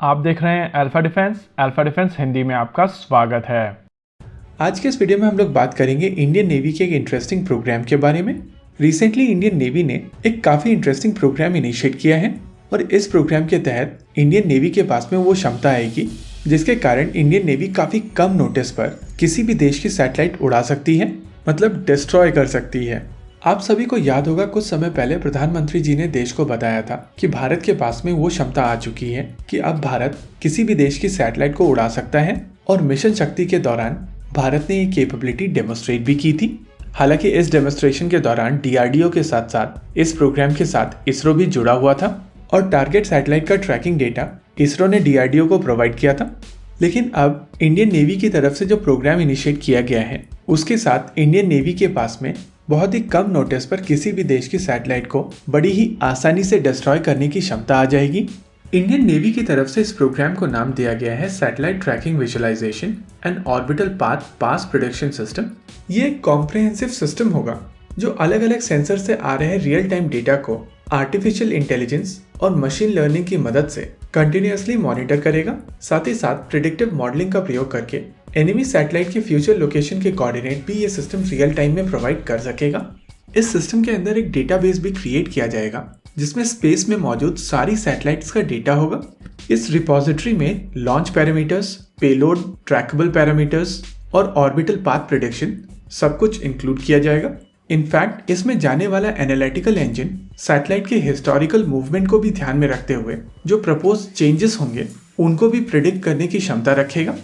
आप देख रहे हैं अल्फा डिफेंस हिंदी में आपका स्वागत है। आज के इस वीडियो में हम लोग बात करेंगे इंडियन नेवी के एक इंटरेस्टिंग प्रोग्राम के बारे में। रिसेंटली इंडियन नेवी ने एक काफ़ी इंटरेस्टिंग प्रोग्राम इनिशिएट किया है और इस प्रोग्राम के तहत इंडियन नेवी के पास में वो क्षमता आएगी जिसके कारण इंडियन नेवी काफ़ी कम नोटिस पर किसी भी देश की सैटेलाइट उड़ा सकती है, मतलब डिस्ट्रॉय कर सकती है। आप सभी को याद होगा कुछ समय पहले प्रधानमंत्री जी ने देश को बताया था कि भारत के पास में वो क्षमता आ चुकी है कि अब भारत किसी भी देश की सैटेलाइट को उड़ा सकता है और मिशन शक्ति के दौरान भारत ने ये कैपेबिलिटी डेमोस्ट्रेट भी की थी। हालांकि इस डेमोस्ट्रेशन के दौरान डीआरडीओ के साथ साथ इस प्रोग्राम के साथ इसरो भी जुड़ा हुआ था और टारगेट सैटेलाइट का ट्रैकिंग डेटा इसरो ने डीआरडीओ को प्रोवाइड किया था। लेकिन अब इंडियन नेवी की तरफ से जो प्रोग्राम इनिशिएट किया गया है उसके साथ इंडियन नेवी के पास में बहुत ही कम नोटिस पर किसी भी देश की सैटेलाइट को बड़ी ही आसानी से डिस्ट्रॉय करने की क्षमता आ जाएगी। इंडियन नेवी की तरफ से इस प्रोग्राम को नाम दिया गया है satellite tracking visualisation and orbital path pass prediction system. ये एक कॉम्प्रिहेंसिव सिस्टम होगा जो अलग अलग सेंसर से आ रहे रियल टाइम डेटा को आर्टिफिशियल इंटेलिजेंस और मशीन लर्निंग की मदद से कंटिन्यूअसली मॉनिटर करेगा। साथ ही साथ प्रिडिक्टिव मॉडलिंग का प्रयोग करके एनिमी सैटेलाइट के फ्यूचर लोकेशन के कोऑर्डिनेट भी ये सिस्टम रियल टाइम में प्रोवाइड कर सकेगा। इस सिस्टम के अंदर एक डेटाबेस भी क्रिएट किया जाएगा जिसमें स्पेस में मौजूद सारी सैटेलाइट्स का डेटा होगा। इस रिपोजिटरी में launch parameters, payload, trackable parameters और ऑर्बिटल पाथ प्रेडिक्शन सब कुछ इंक्लूड किया जाएगा। इनफैक्ट इसमें जाने वाला एनालिटिकल इंजन सैटेलाइट के हिस्टोरिकल मूवमेंट को भी ध्यान में रखते हुए जो प्रपोज चेंजेस होंगे उनको भी प्रिडिक्ट करने की क्षमता रखेगा।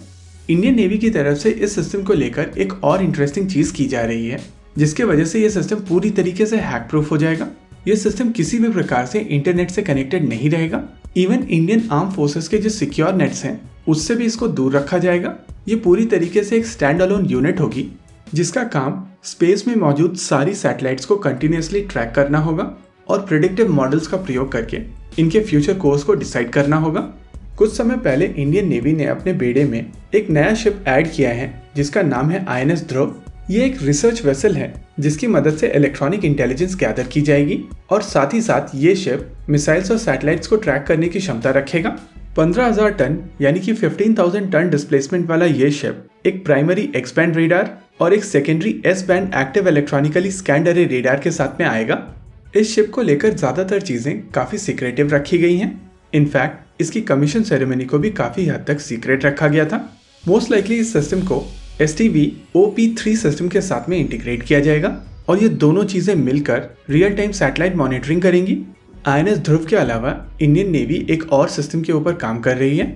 इंडियन नेवी की तरफ से इस सिस्टम को लेकर एक और इंटरेस्टिंग चीज की जा रही है जिसके वजह से यह सिस्टम पूरी तरीके से हैक प्रूफ हो जाएगा। यह सिस्टम किसी भी प्रकार से इंटरनेट से कनेक्टेड नहीं रहेगा। इवन इंडियन आर्म फोर्सेस के जो सिक्योर नेट्स हैं उससे भी इसको दूर रखा जाएगा। ये पूरी तरीके से एक स्टैंड अलोन यूनिट होगी जिसका काम स्पेस में मौजूद सारी सैटेलाइट्स को कंटिन्यूअसली ट्रैक करना होगा और प्रिडिक्टिव मॉडल्स का प्रयोग करके इनके फ्यूचर कोर्स को डिसाइड करना होगा। कुछ समय पहले इंडियन नेवी ने अपने बेड़े में एक नया शिप ऐड किया है जिसका नाम है आईएनएस ध्रुव। ये एक रिसर्च वेसल है जिसकी मदद से इलेक्ट्रॉनिक इंटेलिजेंस गैदर की जाएगी और साथ ही साथ ये शिप मिसाइल्स और सैटेलाइट्स को ट्रैक करने की क्षमता रखेगा। 15,000 टन यानी कि 15,000 टन डिस्प्लेसमेंट वाला ये शिप एक प्राइमरी एक्स बैंड रेडार और एक secondary S band active electronically scanned अरे रेडार के साथ में आएगा। इस शिप को लेकर ज्यादातर चीजें काफी सीक्रेटिव रखी गई हैं। इनफैक्ट इसकी कमीशन सेरेमनी को भी काफी हद तक सीक्रेट रखा गया था। मोस्ट लाइकली इस सिस्टम को STV-OP3 सिस्टम के साथ में इंटीग्रेट किया जाएगा और ये दोनों चीजें मिलकर रियल टाइम सैटेलाइट मॉनिटरिंग करेंगी। आईएनएस ध्रुव के अलावा इंडियन नेवी एक और सिस्टम के ऊपर काम कर रही है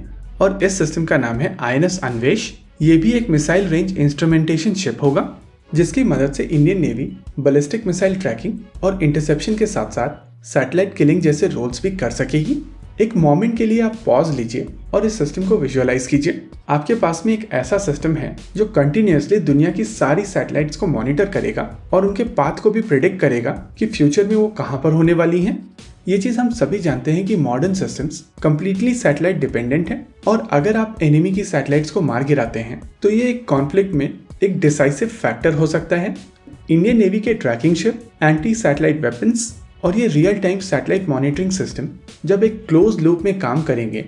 और इस सिस्टम का नाम है आईएनएस अन्वेष। ये भी एक मिसाइल रेंज इंस्ट्रूमेंटेशन शिप होगा जिसकी मदद से Indian navy ballistic missile tracking और इंटरसेप्शन के साथ साथ सैटेलाइट किलिंग जैसे रोल्स भी कर सकेगी। एक मोमेंट के लिए आप पॉज लीजिए और इस सिस्टम को विजुअलाइज कीजिए। आपके पास में एक ऐसा सिस्टम है जो कंटिन्यूअसली दुनिया की सारी सैटेलाइट्स को मॉनिटर करेगा और उनके पाथ को भी प्रिडिक्ट करेगा कि फ्यूचर में वो कहां पर होने वाली हैं। ये चीज हम सभी जानते हैं कि modern systems completely satellite dependent है और अगर आप एनिमी की सैटेलाइट्स को मार गिराते हैं तो ये एक कॉन्फ्लिक्ट में एक डिसाइसिव फैक्टर हो सकता है। इंडियन नेवी के tracking ship, anti satellite weapons और ये real time satellite monitoring system जब एक क्लोज लूप में काम करेंगे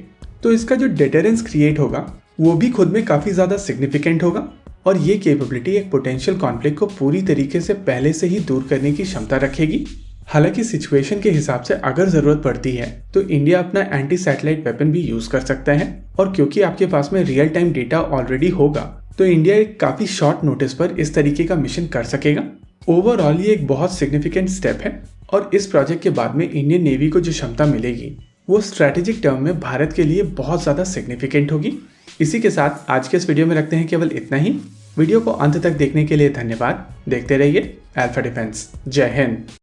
तो इसका जो डिटरेंस क्रिएट होगा वो भी खुद में काफी ज्यादा सिग्निफिकेंट होगा और ये कैपेबिलिटी एक पोटेंशियल कॉन्फ्लिक्ट को पूरी तरीके से पहले से ही दूर करने की क्षमता रखेगी। हालांकि सिचुएशन के हिसाब से अगर जरूरत पड़ती है तो इंडिया अपना एंटी सैटेलाइट वेपन भी यूज कर सकता है और क्योंकि आपके पास में रियल टाइम डेटा ऑलरेडी होगा तो इंडिया एक काफी शॉर्ट नोटिस पर इस तरीके का मिशन कर सकेगा। ओवरऑल ये एक बहुत सिग्निफिकेंट स्टेप है और इस प्रोजेक्ट के बाद में इंडियन नेवी को जो क्षमता मिलेगी वो स्ट्रैटेजिक टर्म में भारत के लिए बहुत ज्यादा सिग्निफिकेंट होगी। इसी के साथ आज के इस वीडियो में रखते हैं केवल इतना ही। वीडियो को अंत तक देखने के लिए धन्यवाद। देखते रहिए अल्फा डिफेंस। जय हिंद।